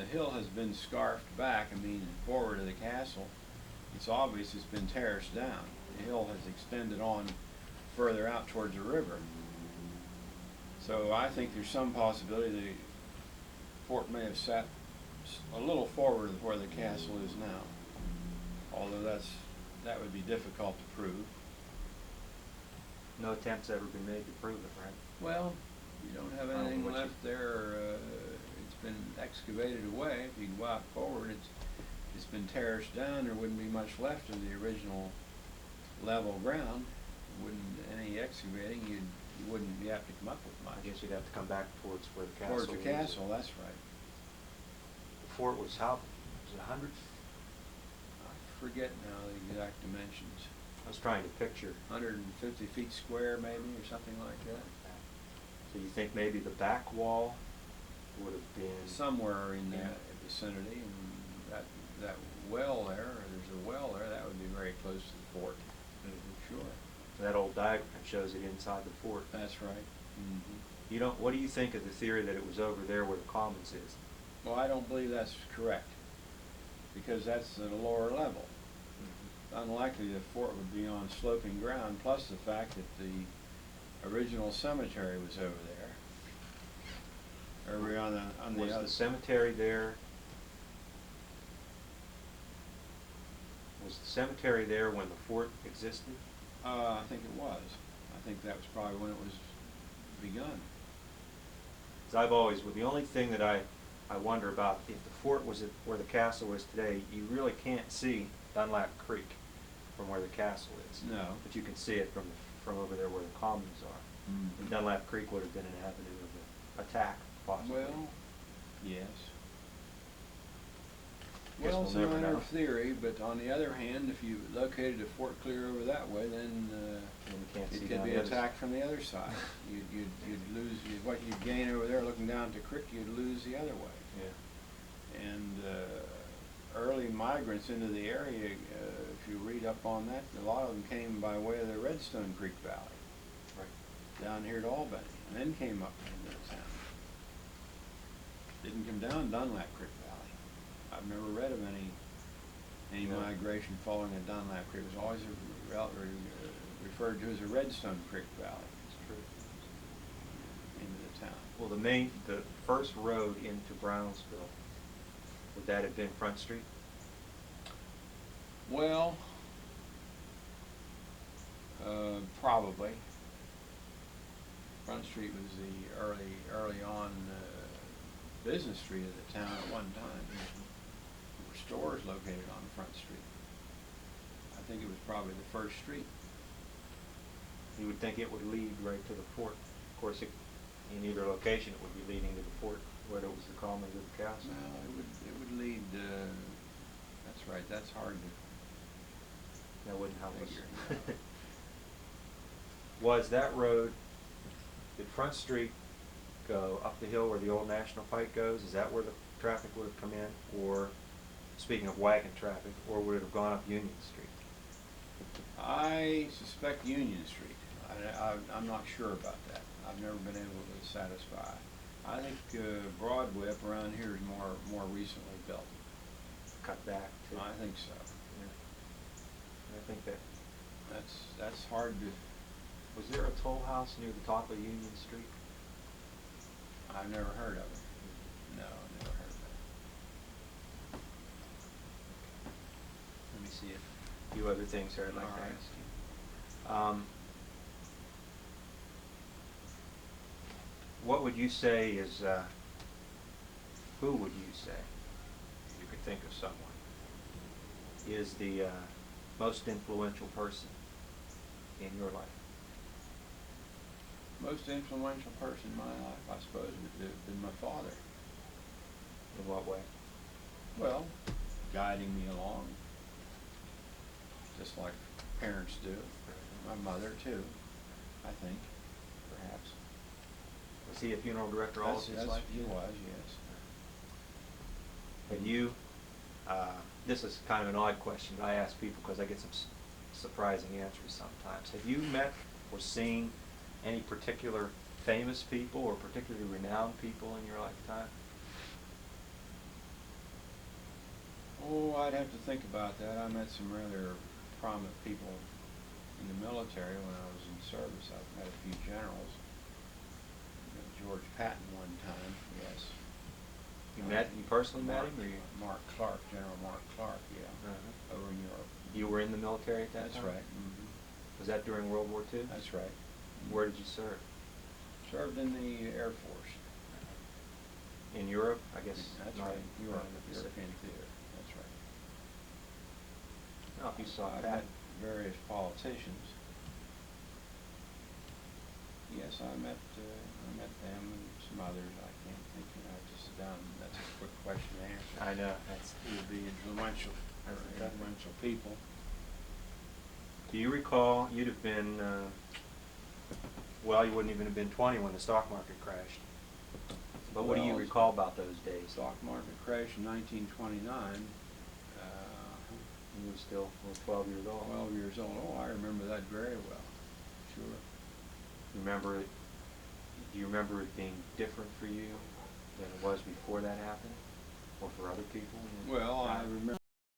hill has been scarfed back, I mean, forward of the castle. It's obvious it's been terraced down. The hill has extended on further out towards the river. So I think there's some possibility the fort may have sat a little forward of where the castle is now. Although that would be difficult to prove. No attempts ever been made to prove it, right? Well, you don't have anything left there. It's been excavated away. If you go out forward, it's been terraced down. There wouldn't be much left of the original level ground. Wouldn't any excavating, you wouldn't have to come up with much. I guess you'd have to come back towards where the castle Towards the castle, that's right. The fort was how? Was it 100? I forget now the exact dimensions. I was trying to picture. 150 feet square maybe, or something like that. So you think maybe the back wall would have been somewhere in that vicinity, and that well there, or there's a well there, that would be very close to the fort. Sure. That old diagram shows it inside the fort. That's right. You don't. What do you think of the theory that it was over there where the commons is? Well, I don't believe that's correct, because that's at a lower level. Unlikely the fort would be on sloping ground, plus the fact that the original cemetery was over there. Are we on the Was other? the cemetery there? Was the cemetery there when the fort existed? I think it was. I think that was probably when it was begun. Because I've always, well, the only thing that I wonder about, if the fort was at where the castle is today, you really can't see Dunlap Creek from where the castle is. No. But you can see it from over there where the commons are. And Dunlap Creek would have been an avenue of attack, possibly. Well, yes. Guess Well, we'll it's a never matter know. of theory, but on the other hand, if you located a fort clear over that way, then we can't see it could down be the other attacked from the other side. You'd lose what you'd gain over there looking down at the creek. You'd lose the other way. Yeah. And early migrants into the area, if you read up on that, a lot of them came by way of the Redstone Creek Valley, Right. down here to Albany, and then came up into the town. Didn't come down Dunlap Creek Valley. I've never read of any No. migration following a Dunlap Creek. It was always referred to as a Redstone Creek Valley That's true. into the town. Well, the first road into Brownsville, would that have been Front Street? Well, probably. Front Street was the early on business street of the town at one time. There were stores located on Front Street. I think it was probably the first street. You would think it would lead right to the fort. Of course, in either location, it would be leading to the fort, whether it was the commons or the castle. No, it would lead. That's right. That's hard to. That wouldn't help us. Figure. Was that road, did Front Street go up the hill where the old National Pike goes? Is that where the traffic would have come in? Or, speaking of wagon traffic, or would it have gone up Union Street? I suspect Union Street. I'm not sure about that. I've never been able to satisfy. I think Broadway up around here is more recently built. Cut back to. I think so. Yeah. I think That's hard to. Was there a toll house near the top of Union Street? I've never heard of it. No, I've never heard of it. Let me see a few other things here I'd like to All right. ask you. What would you say is, who would you say, if you could think of someone, is the most influential person in your life? Most influential person in my life, I suppose, would have been my father. In what way? Well, guiding me along, just like parents do. My mother too, I think, perhaps. Was he a funeral director all of his life? He was, yes. And you, this is kind of an odd question, but I ask people because I get some surprising answers sometimes. Have you met or seen any particular famous people or particularly renowned people in your lifetime? Oh, I'd have to think about that. I met some rather prominent people in the military when I was in service. I've met a few generals. George Patton one time, yes. You personally met him, or you? Mark Clark, General Mark Clark, yeah, Uh-huh. over in Europe. You were in the military at that That's time? right. Mm-hmm. Was that during World War II? That's right. Where did you serve? Served in the Air Force. In Europe, I guess. That's not right. in Europe, the Pacific. European theater. That's right. Oh, if you saw I've Patton. met various politicians. Yes, I met them and some others. I can't think. I just sit down. That's a quick question to answer. I know. You'll be influential. That's Or a tough one. influential people. Do you recall, you'd have been, well, you wouldn't even have been 20 when the stock market crashed. But what do you Well, recall about those days? Stock market crash in 1929. You were still 12 years old. 12 years old. Oh, I remember that very well. Sure. Do you remember it being different for you than it was before that happened? Or for other people? Well, I remember